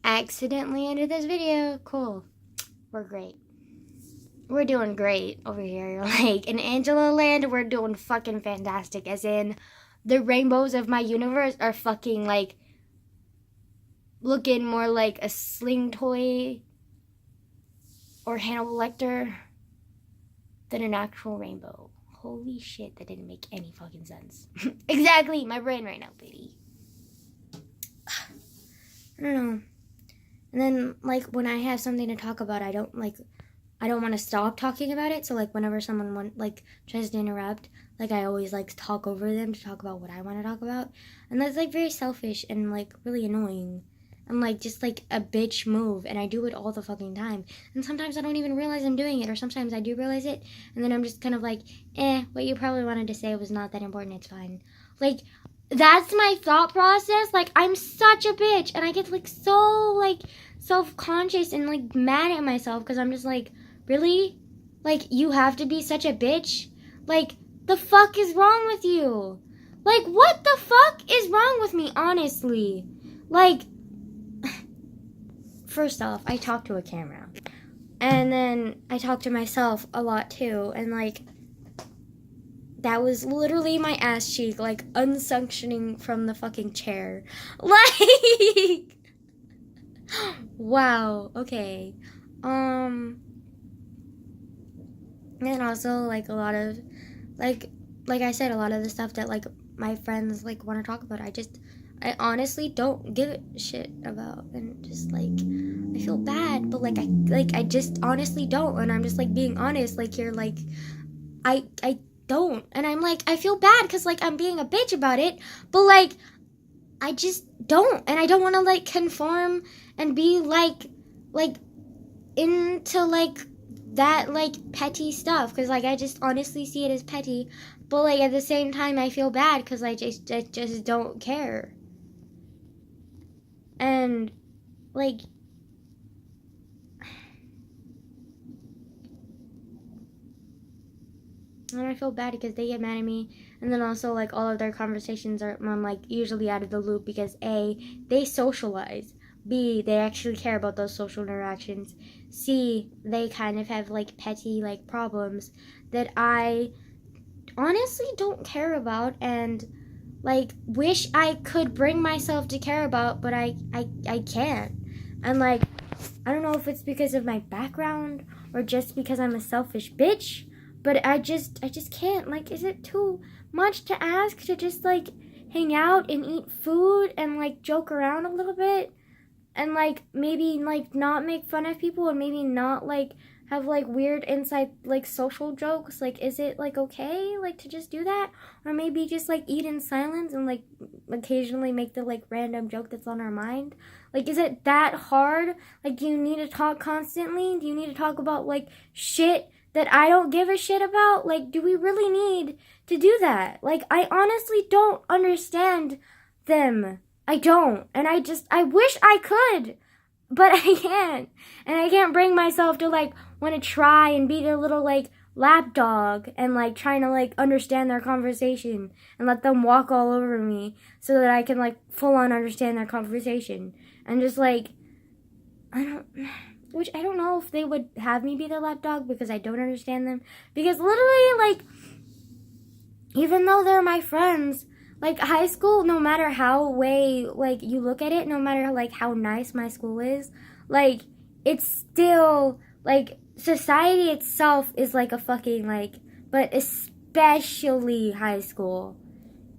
accidentally ended this video. Cool. We're great. We're doing great over here. Like, in Angela Land, we're doing fucking fantastic. As in, the rainbows of my universe are fucking, like, looking more like a sling toy or Hannibal Lecter than an actual rainbow. Holy shit, that didn't make any fucking sense. Exactly, my brain right now, baby. I don't know. And then, like, when I have something to talk about, I don't want to stop talking about it. So, like, whenever someone, tries to interrupt, like, I always, like, talk over them to talk about what I want to talk about. And that's, like, very selfish and, like, really annoying. And, like, just, like, a bitch move. And I do it all the fucking time. And sometimes I don't even realize I'm doing it. Or sometimes I do realize it. And then I'm just kind of like, what you probably wanted to say was not that important. It's fine. Like, that's my thought process. Like, I'm such a bitch. And I get, like, so, like, self-conscious and, like, mad at myself. Because I'm just like, really? Like, you have to be such a bitch? Like, the fuck is wrong with you? Like, what the fuck is wrong with me, honestly? Like, first off, I talk to a camera. And then I talk to myself a lot, too. And, like, that was literally my ass cheek, like, unsuctioning from the fucking chair. Like, wow, okay. And also, like, a lot of, like I said, a lot of the stuff that, like, my friends, like, want to talk about, I honestly don't give a shit about, and just, like, I feel bad, but, like, I just honestly don't, and I'm just, like, being honest, like, you're, like, I don't, and I'm, like, I feel bad, because, like, I'm being a bitch about it, but, like, I just don't, and I don't want to, like, conform and be, like, into, like, that, like, petty stuff, because, like, I just honestly see it as petty, but, like, at the same time, I feel bad, because I just don't care, and, like, and I feel bad because they get mad at me, and then also, like, all of their conversations I'm, like, usually out of the loop, because A, they socialize, B, they actually care about those social interactions, C, they kind of have, like, petty, like, problems that I honestly don't care about, and, like, wish I could bring myself to care about, but I can't, and, like, I don't know if it's because of my background, or just because I'm a selfish bitch, but I just can't. Like, is it too much to ask to just, like, hang out and eat food and, like, joke around a little bit? And, like, maybe, like, not make fun of people, and maybe not, like, have, like, weird inside, like, social jokes? Like, is it, like, okay, like, to just do that? Or maybe just, like, eat in silence and, like, occasionally make the, like, random joke that's on our mind? Like, is it that hard? Like, do you need to talk constantly? Do you need to talk about, like, shit that I don't give a shit about? Like, do we really need to do that? Like, I honestly don't understand them. I don't. And I wish I could, but I can't. And I can't bring myself to, like, want to try and be their little, like, lapdog and, like, trying to, like, understand their conversation and let them walk all over me so that I can, like, full on understand their conversation. And just, like, which I don't know if they would have me be their lapdog because I don't understand them. Because literally, like, even though they're my friends, like, high school, no matter how like, you look at it, no matter, like, how nice my school is, like, it's still, like, society itself is, like, a fucking, like, but especially high school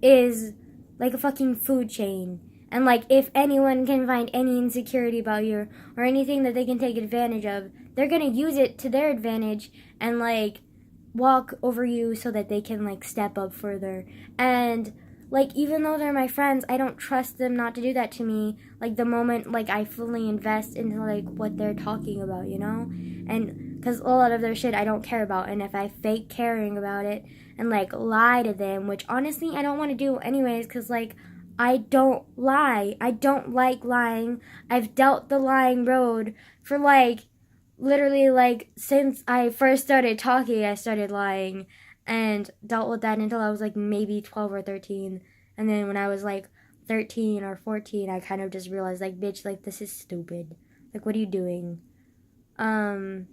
is, like, a fucking food chain. And, like, if anyone can find any insecurity about you or anything that they can take advantage of, they're gonna use it to their advantage and, like, walk over you so that they can, like, step up further. And, like, even though they're my friends, I don't trust them not to do that to me, like, the moment, like, I fully invest into, like, what they're talking about, you know? And, because a lot of their shit I don't care about, and if I fake caring about it and, like, lie to them, which, honestly, I don't want to do anyways, because, like, I don't lie. I don't like lying. I've dealt the lying road for, like, literally, like, since I first started talking, I started lying and dealt with that until I was, like, maybe 12 or 13. And then when I was, like, 13 or 14, I kind of just realized, like, bitch, like, this is stupid. Like, what are you doing? I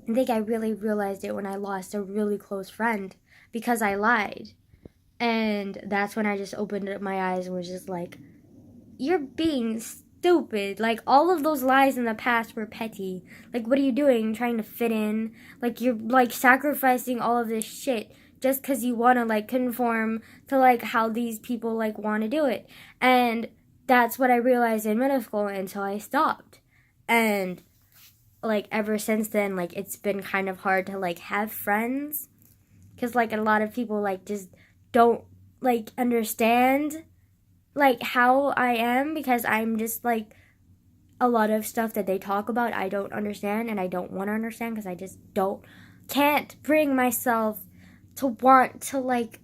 think I really realized it when I lost a really close friend because I lied. And that's when I just opened up my eyes and was just like, you're being stupid. Like, all of those lies in the past were petty. Like, what are you doing? Trying to fit in? Like, you're, like, sacrificing all of this shit just because you want to, like, conform to, like, how these people, like, want to do it. And that's what I realized in middle school until I stopped. And, like, ever since then, like, it's been kind of hard to, like, have friends. Because, like, a lot of people, like, just don't, like, understand, like, how I am, because I'm just, like, a lot of stuff that they talk about I don't understand, and I don't want to understand, because I just can't bring myself to want to, like,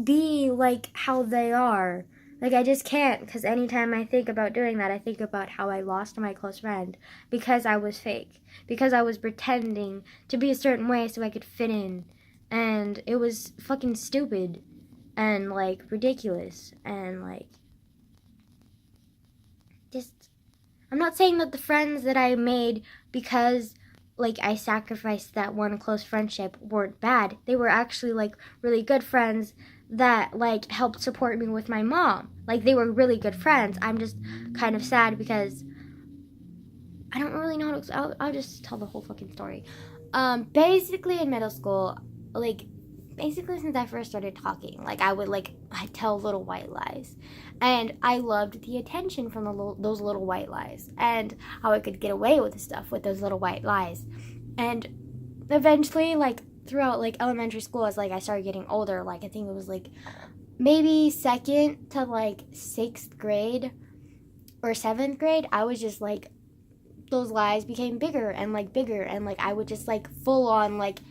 be, like, how they are. Like, I just can't, because anytime I think about doing that, I think about how I lost my close friend because I was fake, because I was pretending to be a certain way so I could fit in, and it was fucking stupid and, like, ridiculous, and, like, just, I'm not saying that the friends that I made because, like, I sacrificed that one close friendship weren't bad. They were actually, like, really good friends that, like, helped support me with my mom. Like, they were really good friends. I'm just kind of sad because I don't really know how to, I'll just tell the whole fucking story. Basically in middle school, like, basically since I first started talking, like, I'd tell little white lies. And I loved the attention from those little white lies. And how I could get away with stuff with those little white lies. And eventually, like, throughout, like, elementary school, as, like, I started getting older, like, I think it was, like, maybe 2nd to, like, 6th grade or 7th grade, I was just, like, those lies became bigger, and, like, I would just, like, full on, like,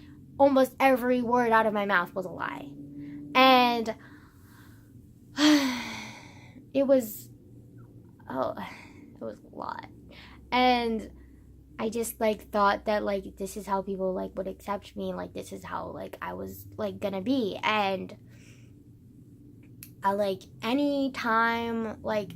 almost every word out of my mouth was a lie. And it was a lot. And I just, like, thought that, like, this is how people, like, would accept me, like, this is how, like, I was, like, gonna be. And I, like, any time, like,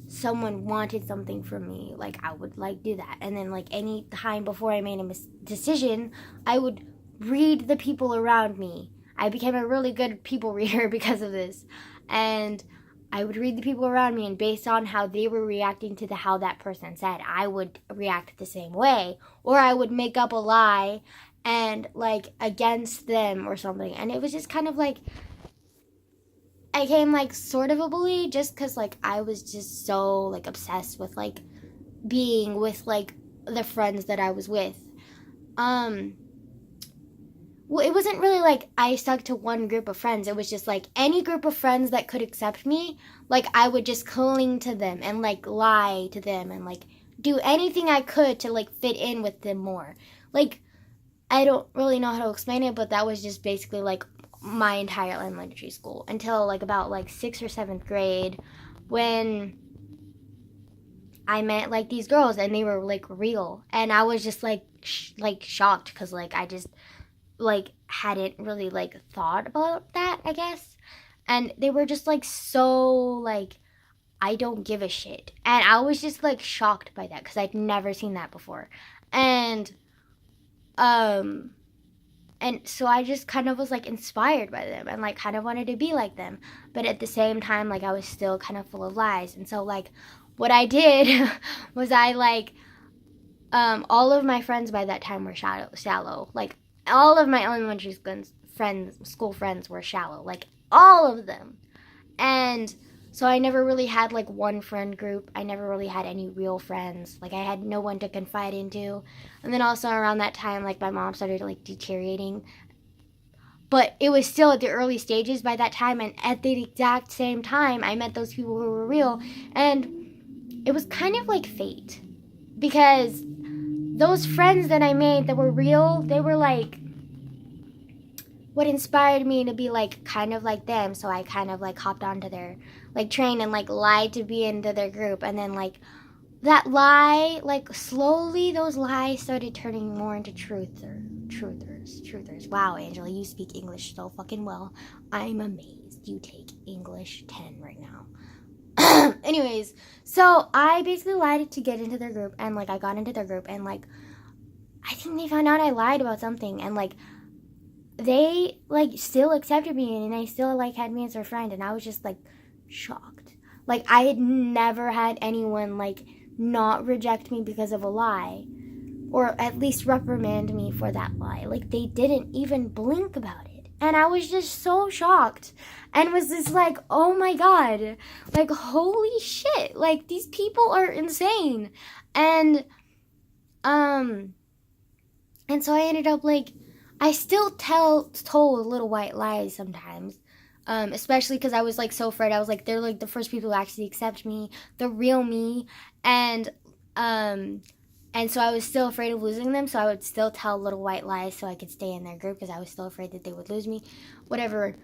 someone wanted something from me, like, I would, like, do that. And then, like, any time before I made a decision, I would read the people around me. I became a really good people reader because of this. And I would read the people around me, and based on how they were reacting to how that person said, I would react the same way. Or I would make up a lie and, like, against them or something. And it was just kind of like, I became, like, sort of a bully just because, like, I was just so, like, obsessed with, like, being with, like, the friends that I was with. Well, it wasn't really, like, I stuck to one group of friends. It was just, like, any group of friends that could accept me, like, I would just cling to them and, like, lie to them and, like, do anything I could to, like, fit in with them more. Like, I don't really know how to explain it, but that was just basically, like, my entire elementary school until, like, about, like, 6th or 7th grade when I met, like, these girls, and they were, like, real. And I was just, like, shocked because, like, I just, like, hadn't really, like, thought about that, I guess. And they were just, like, so, like, I don't give a shit. And I was just, like, shocked by that because I'd never seen that before. And so I just kind of was, like, inspired by them and, like, kind of wanted to be like them. But at the same time, like, I was still kind of full of lies. And so, like, what I did was I, like, all of my friends by that time were shallow. Like, all of my elementary school friends were shallow. Like, all of them. And so I never really had, like, one friend group. I never really had any real friends. Like, I had no one to confide into. And then also around that time, like, my mom started, like, deteriorating. But it was still at the early stages by that time. And at the exact same time, I met those people who were real. And it was kind of like fate. Because those friends that I made that were real, they were, like, what inspired me to be, like, kind of like them. So I kind of, like, hopped onto their, like, train and, like, lied to be into their group. And then, like, that lie, like, slowly those lies started turning more into truthers. Wow, Angela, you speak English so fucking well. I'm amazed. you take English 10 right now. Anyways, so I basically lied to get into their group, and like I got into their group, and like I think they found out I lied about something, and like they like still accepted me, and they still like had me as their friend, and I was just like shocked. Like I had never had anyone like not reject me because of a lie, or at least reprimand me for that lie. Like they didn't even blink about it, and I was just so shocked, and was just like, oh my god, like holy shit, like these people are insane. And so I ended up like, I still told little white lies sometimes, especially because I was like so afraid. I was like, they're like the first people who actually accept me, the real me, and so I was still afraid of losing them. So I would still tell little white lies so I could stay in their group because I was still afraid that they would lose me, whatever.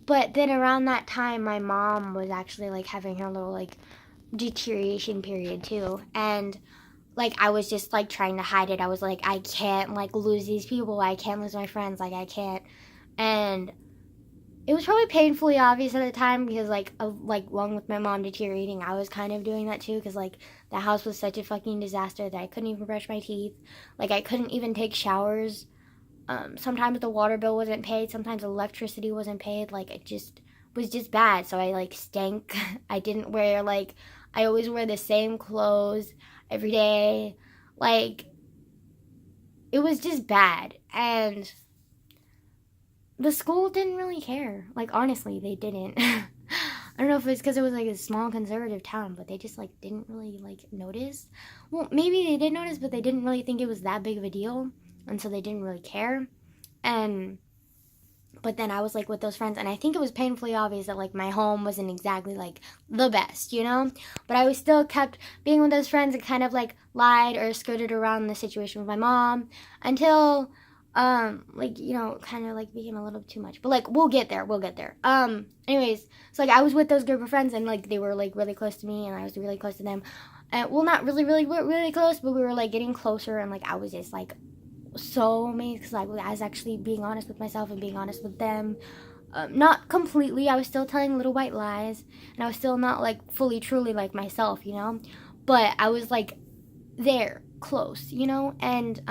But then around that time, my mom was actually like having her little like deterioration period too, and like I was just like trying to hide it. I was like, I can't like lose these people, I can't lose my friends, like I can't. And it was probably painfully obvious at the time because like along with my mom deteriorating, I was kind of doing that too, because like the house was such a fucking disaster that I couldn't even brush my teeth, like I couldn't even take showers. Sometimes the water bill wasn't paid, sometimes electricity wasn't paid, like it just was just bad. So I like stank. I didn't wear like, I always wear the same clothes every day. Like it was just bad, and the school didn't really care. Like honestly, they didn't. I don't know if it's because it was like a small conservative town, but they just like didn't really like notice. Well, maybe they did notice, but they didn't really think it was that big of a deal, and so they didn't really care. But then I was like with those friends, and I think it was painfully obvious that like my home wasn't exactly like the best, you know? But I was still kept being with those friends and kind of like lied or skirted around the situation with my mom until like, you know, kind of like became a little too much. But like we'll get there. Anyways, so like I was with those group of friends, and like they were like really close to me, and I was really close to them. Well, not really close, but we were like getting closer, and like I was just like so amazed because like I was actually being honest with myself and being honest with them. Not completely, I was still telling little white lies, and I was still not like fully truly like myself, you know, but I was like there close, you know. And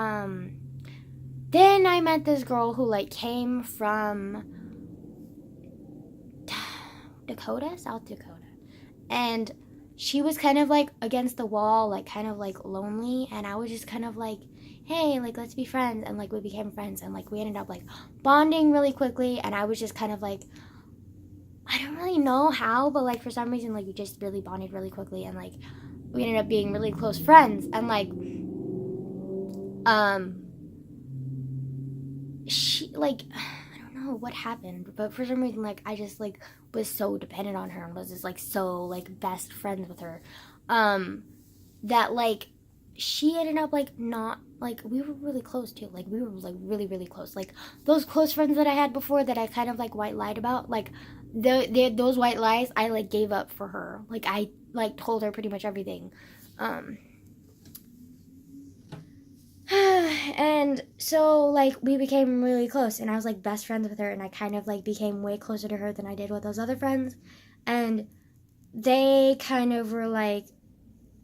then I met this girl who like came from South Dakota, and she was kind of like against the wall, like kind of like lonely, and I was just kind of like, hey, like let's be friends. And like we became friends, and like we ended up like bonding really quickly, and I was just kind of like, I don't really know how, but like for some reason like we just really bonded really quickly, and like we ended up being really close friends. And like she like, I don't know what happened, but for some reason like I just like was so dependent on her and was just like so like best friends with her, that like she ended up like not like, we were really close too, like we were like really really close, like those close friends that I had before that I kind of like white lied about, like those white lies I like gave up for her. Like I like told her pretty much everything. And so like we became really close, and I was like best friends with her, and I kind of like became way closer to her than I did with those other friends. And they kind of were like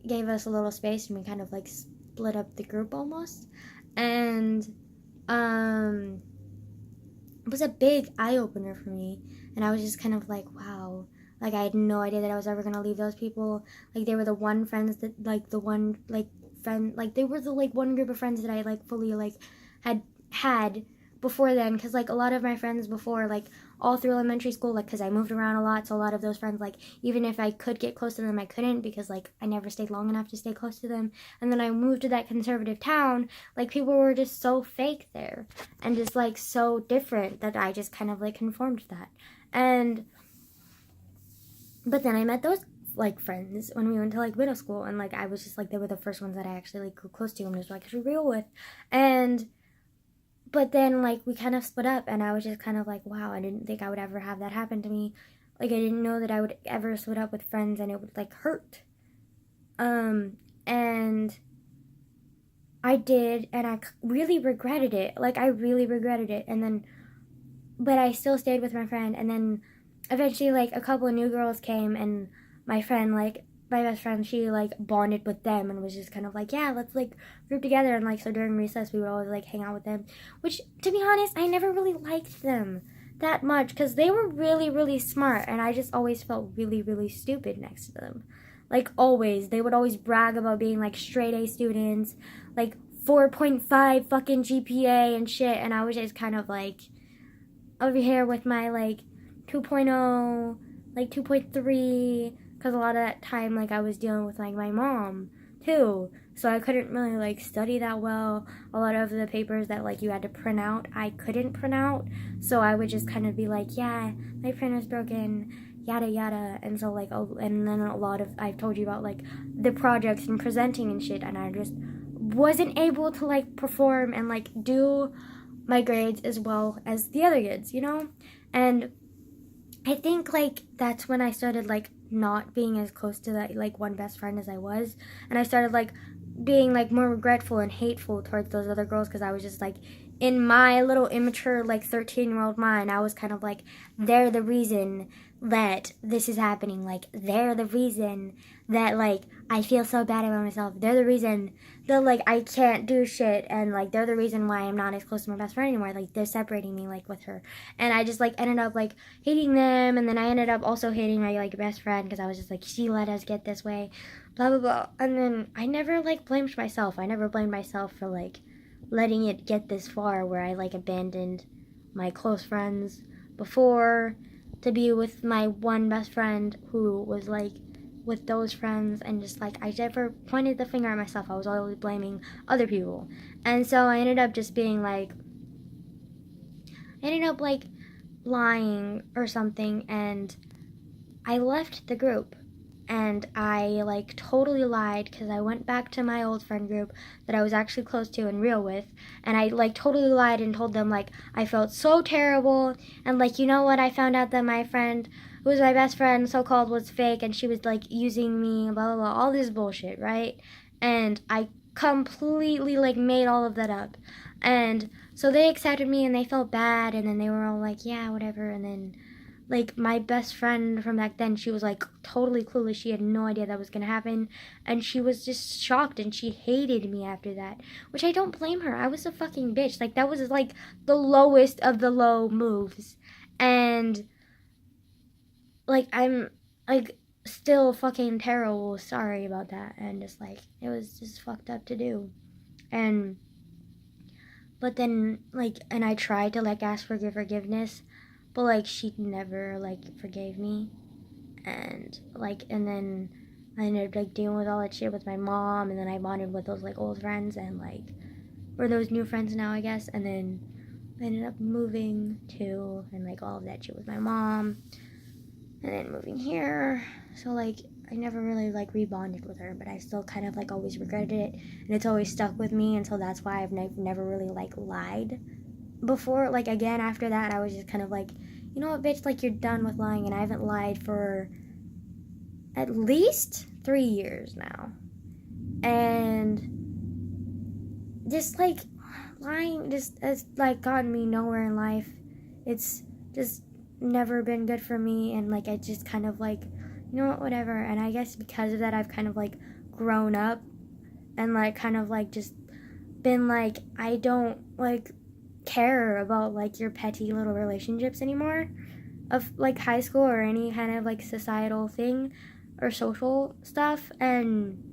gave us a little space, and we kind of like split up the group almost. And it was a big eye-opener for me, and I was just kind of like, wow, like I had no idea that I was ever gonna leave those people. Like they were the one friends that like the one like friend, like they were the like one group of friends that I like fully like had before then, because like a lot of my friends before, like all through elementary school, like because I moved around a lot, so a lot of those friends, like even if I could get close to them, I couldn't, because like I never stayed long enough to stay close to them. And then I moved to that conservative town, like people were just so fake there and just like so different that I just kind of like conformed to that. But then I met those like friends when we went to like middle school, and like I was just like, they were the first ones that I actually like grew close to and was like real with. But then, like, we kind of split up, and I was just kind of like, wow, I didn't think I would ever have that happen to me. Like, I didn't know that I would ever split up with friends and it would, like, hurt. And I did, and I really regretted it. Like, I really regretted it. And then, but I still stayed with my friend. And then eventually, like, a couple of new girls came, and my friend, like, my best friend, she, like, bonded with them and was just kind of like, yeah, let's, like, group together. And, like, so during recess, we would always, like, hang out with them. Which, to be honest, I never really liked them that much because they were really, really smart. And I just always felt really, really stupid next to them. Like, always. They would always brag about being, like, straight A students, like, 4.5 fucking GPA and shit. And I was just kind of, like, over here with my, like, 2.0, like, 2.3, because a lot of that time, like, I was dealing with, like, my mom, too. So I couldn't really, like, study that well. A lot of the papers that, like, you had to print out, I couldn't print out. So I would just kind of be like, yeah, my printer's broken, yada yada. And so, like, oh, and then a lot of, I've told you about, like, the projects and presenting and shit, and I just wasn't able to, like, perform and, like, do my grades as well as the other kids, you know? And I think, like, that's when I started, like, not being as close to that, like, one best friend as I was. And I started, like, being, like, more regretful and hateful towards those other girls because I was just, like, in my little immature, like, 13-year-old mind, I was kind of like, they're the reason that this is happening. Like, they're the reason that, like, I feel so bad about myself. They're the reason that, like, I can't do shit. And, like, they're the reason why I'm not as close to my best friend anymore. Like, they're separating me, like, with her. And I just, like, ended up, like, hating them. And then I ended up also hating my, like, best friend because I was just like, she let us get this way. Blah, blah, blah. And then I never, like, blamed myself. I never blamed myself for, like, letting it get this far where I, like, abandoned my close friends before to be with my one best friend who was, like, with those friends, and just, like, I never pointed the finger at myself. I was always blaming other people. And so I ended up just being, like, like, lying or something, and I left the group. And I, like, totally lied because I went back to my old friend group that I was actually close to and real with. And I, like, totally lied and told them, like, I felt so terrible. And, like, you know what? I found out that my friend, who was my best friend, so-called, was fake. And she was, like, using me, blah, blah, blah. All this bullshit, right? And I completely, like, made all of that up. And so they accepted me and they felt bad. And then they were all like, yeah, whatever. And then, like, my best friend from back then, she was, like, totally clueless. She had no idea that was going to happen. And she was just shocked, and she hated me after that. Which I don't blame her. I was a fucking bitch. Like, that was, like, the lowest of the low moves. And, like, I'm, like, still fucking terrible. Sorry about that. And just, like, it was just fucked up to do. And, but then, like, and I tried to, like, ask for forgiveness. But, like, she never, like, forgave me. And, like, and then I ended up, like, dealing with all that shit with my mom. And then I bonded with those, like, old friends. And, like, we're those new friends now, I guess. And then I ended up moving to, and, like, all of that shit with my mom. And then moving here. So, like, I never really, like, rebonded with her. But I still kind of, like, always regretted it. And it's always stuck with me. And so that's why I've never really, like, lied before. Like, again, after that, I was just kind of like, you know what, bitch, like, you're done with lying. And I haven't lied for at least 3 years now. And just, like, lying just has, like, gotten me nowhere in life. It's just never been good for me. And, like, I just kind of, like, you know what, whatever. And I guess because of that, I've kind of, like, grown up and, like, kind of, like, just been like, I don't, like, care about, like, your petty little relationships anymore of, like, high school or any kind of, like, societal thing or social stuff. And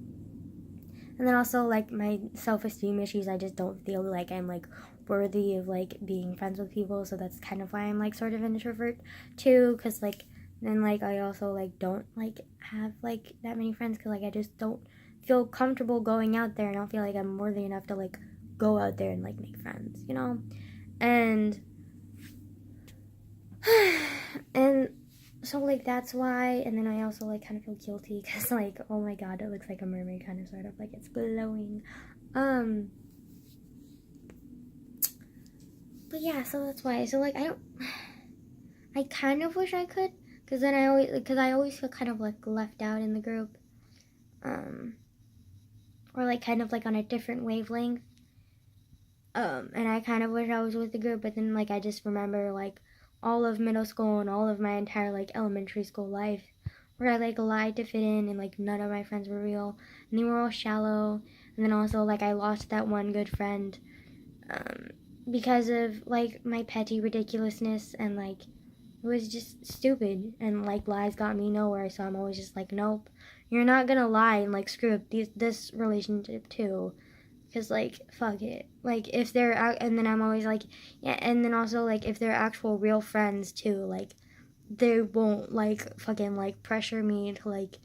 then also, like, my self-esteem issues. I just don't feel like I'm, like, worthy of, like, being friends with people. So that's kind of why I'm, like, sort of an introvert too, because, like, then, like, I also, like, don't, like, have, like, that many friends because, like, I just don't feel comfortable going out there. I don't feel like I'm worthy enough to, like, go out there and, like, make friends, you know? And so, like, that's why. And then I also, like, kind of feel guilty because, like, oh my god, it looks like a mermaid, kind of, sort of, like, it's glowing. But yeah, so that's why. So, like, I kind of wish I could, because then I always feel kind of, like, left out in the group, we're like kind of like on a different wavelength. And I kind of wish I was with the group, but then like I just remember like all of middle school and all of my entire like elementary school life where I like lied to fit in, and like none of my friends were real and they were all shallow. And then also like I lost that one good friend because of like my petty ridiculousness, and like it was just stupid, and like lies got me nowhere. So I'm always just like, nope, you're not gonna lie and like screw up this relationship too. Because, like, fuck it. Like, if they're, and then I'm always like, yeah, and then also, like, if they're actual real friends, too, like, they won't, like, fucking, like, pressure me to, like,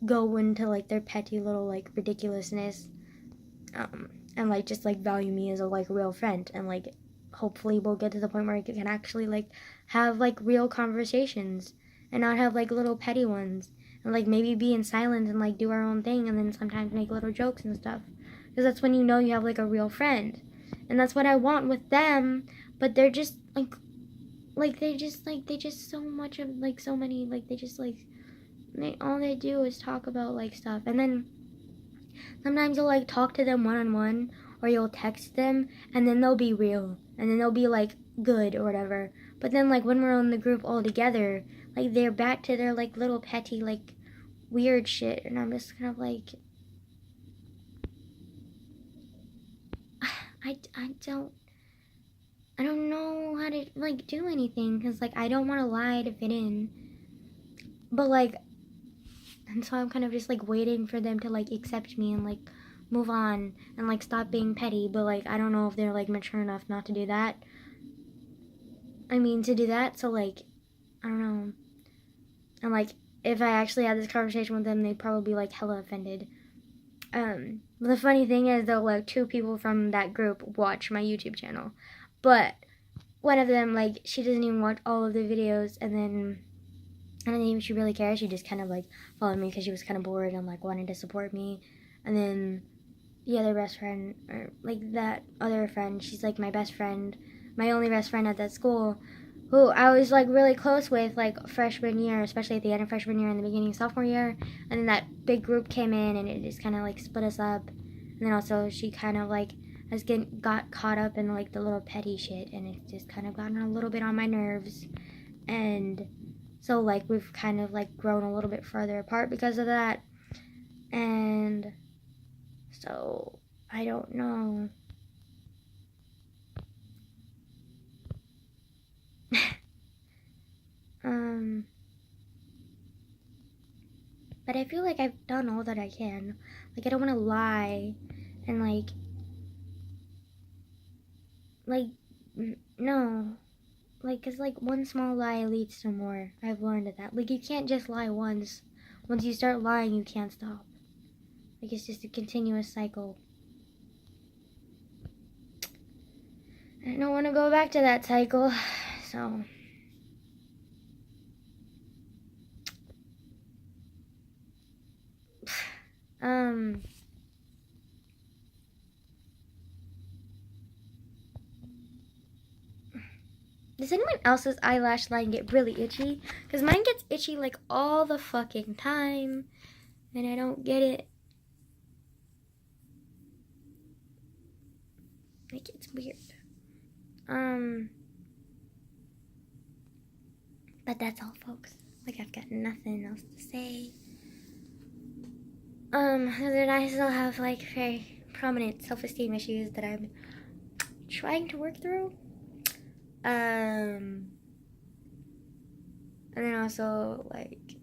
go into, like, their petty little, like, ridiculousness, and, like, just, like, value me as a, like, real friend, and, like, hopefully we'll get to the point where I can actually, like, have, like, real conversations, and not have, like, little petty ones, and, like, maybe be in silence and, like, do our own thing, and then sometimes make little jokes and stuff. Because that's when you know you have, like, a real friend. And that's what I want with them. But they're just, they just so much of, like, so many, like, they just, like, all they do is talk about, like, stuff. And then sometimes you'll, like, talk to them one-on-one, or you'll text them, and then they'll be real. And then they'll be, like, good or whatever. But then, like, when we're in the group all together, like, they're back to their, like, little petty, like, weird shit. And I'm just kind of, like, I don't know how to, like, do anything, because, like, I don't want to lie to fit in, but, like, and so I'm kind of just, like, waiting for them to, like, accept me and, like, move on and, like, stop being petty, but, like, I don't know if they're, like, mature enough not to do that. To do that, so, like, I don't know. And, like, if I actually had this conversation with them, they'd probably be, like, hella offended. The funny thing is, though, like, 2 people from that group watch my YouTube channel, but one of them, like, she doesn't even watch all of the videos, and then I don't think she really cares. She just kind of, like, followed me because she was kind of bored and, like, wanted to support me. And then the other best friend, or, like, that other friend, she's, like, my best friend, my only best friend at that school, who I was, like, really close with, like, freshman year, especially at the end of freshman year and the beginning of sophomore year. And then that big group came in, and it just kind of, like, split us up. And then also she kind of, like, got caught up in, like, the little petty shit, and it just kind of gotten a little bit on my nerves. And so, like, we've kind of, like, grown a little bit further apart because of that. And so I don't know. But I feel like I've done all that I can. Like, I don't want to lie and, no. Like, 'cause, like, one small lie leads to more. I've learned that. Like, you can't just lie once. Once you start lying, you can't stop. Like, it's just a continuous cycle. I don't want to go back to that cycle, so... Does anyone else's eyelash line get really itchy? Because mine gets itchy, like, all the fucking time. And I don't get it. Like, it's weird. But that's all, folks. Like, I've got nothing else to say. Other than I still have, like, very prominent self-esteem issues that I'm trying to work through. And then also, like,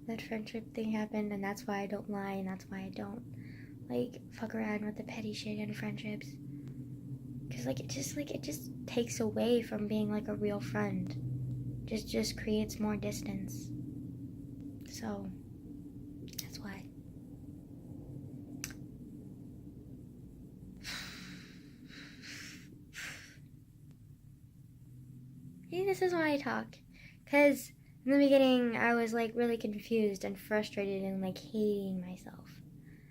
that friendship thing happened, and that's why I don't lie, and that's why I don't, like, fuck around with the petty shit in friendships. Because, like, it just takes away from being, like, a real friend. Just creates more distance. So, that's why. Maybe this is why I talk. Because in the beginning, I was, like, really confused and frustrated and, like, hating myself.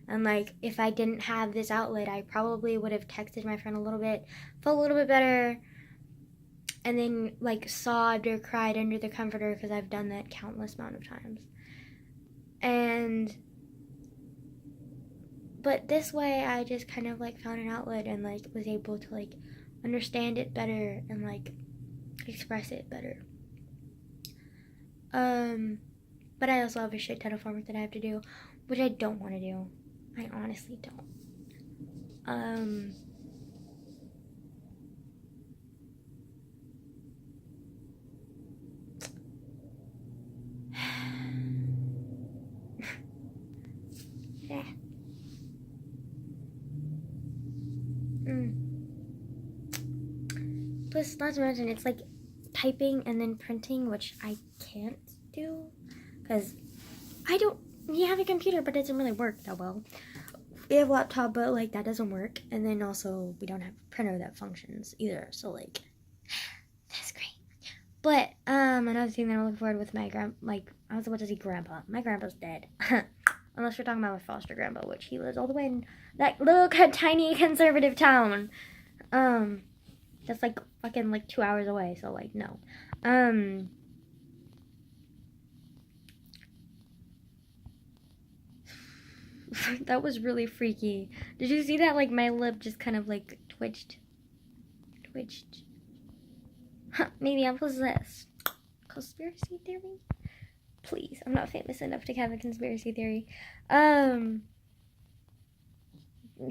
And, like, if I didn't have this outlet, I probably would have texted my friend a little bit, felt a little bit better, and then, like, sobbed or cried under the comforter, because I've done that countless amount of times. And but this way I just kind of like found an outlet and like was able to like understand it better and like express it better. But I also have a shit ton of homework that I have to do, which I don't want to do. I honestly don't. Yeah. Plus, not to mention, it's like typing and then printing, which I can't do because we have a computer, but it doesn't really work that well. We have a laptop, but like that doesn't work. And then also we don't have a printer that functions either. So like, that's great. But another thing that I'm looking forward with my I was about to say grandpa. My grandpa's dead. Unless we're talking about my foster grandpa, which he lives all the way in that little tiny conservative town. That's like fucking like 2 hours away. So like no. That was really freaky. Did you see that? Like my lip just kind of like twitched. Huh, maybe I'm possessed. Conspiracy theory? Please, I'm not famous enough to have a conspiracy theory.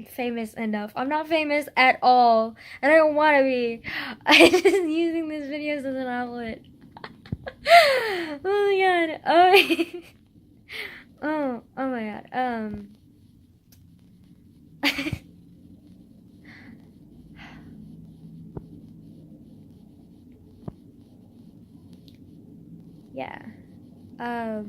Famous enough. I'm not famous at all, and I don't want to be. I'm just using these videos as an outlet. Oh my god. Oh my god. Yeah. I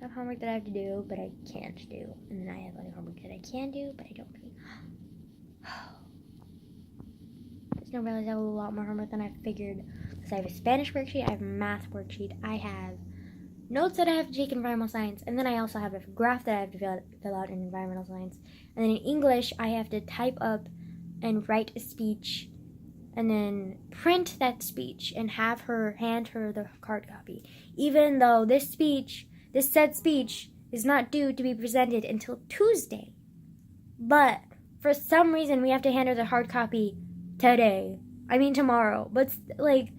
have homework that I have to do, but I can't do. And then I have other homework that I can do, but I don't do. I just don't realize I have a lot more homework than I figured. Because I have a Spanish worksheet, I have a math worksheet, I have notes that I have to take in environmental science, and then I also have a graph that I have to fill out in environmental science. And then in English, I have to type up and write a speech, and then print that speech and hand her the hard copy. Even though this said speech is not due to be presented until Tuesday. But for some reason, we have to hand her the hard copy tomorrow. But like,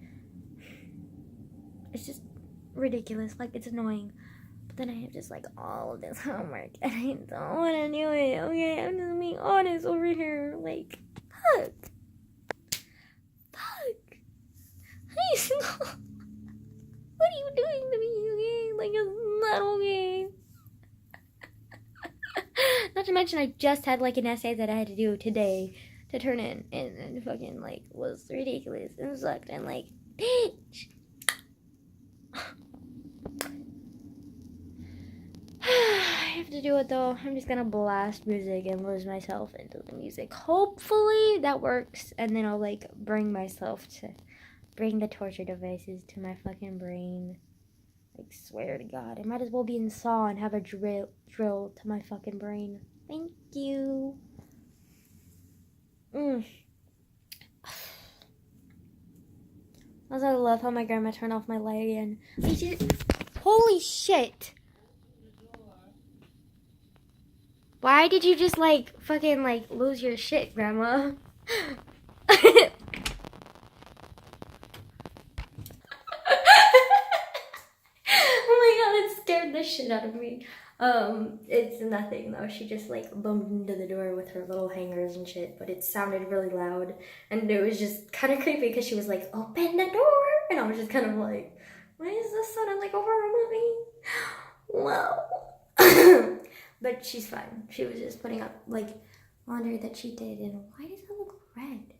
it's just ridiculous. Like, it's annoying. But then I have just like all of this homework and I don't want to do it. Okay, I'm just being honest over here. Like, fuck. What are you doing to me? Okay, like, it's not okay. Not to mention, I just had like an essay that I had to do today to turn in, and fucking like was ridiculous and sucked and like, bitch. I have to do it though. I'm just gonna blast music and lose myself into the music. Hopefully that works, and then I'll like bring the torture devices to my fucking brain. Like, swear to God, I might as well be in Saw and have a drill to my fucking brain. Thank you. Also, I love how my grandma turned off my light again. Holy shit. Why did you just like fucking like lose your shit, Grandma? Scared the shit out of me. It's nothing though. She just like bumped into the door with her little hangers and shit, but it sounded really loud and it was just kind of creepy because she was like, open the door, and I was just kind of like, why is this sounding like a horror movie? Well, but she's fine. She was just putting up like laundry that she did, and why does it look red?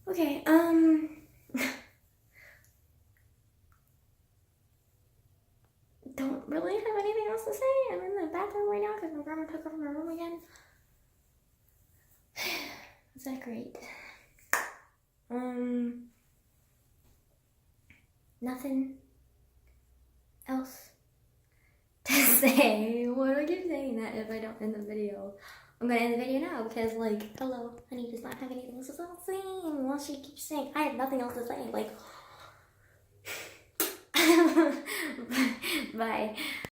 Okay, don't really have anything else to say. I'm in the bathroom right now because my grandma took over my room again. Is that great? Nothing else to say. Why do I keep saying that if I don't end the video? I'm gonna end the video now because, like, hello, honey does not have anything else to say. Well, she keeps saying I have nothing else to say. Like, Bye.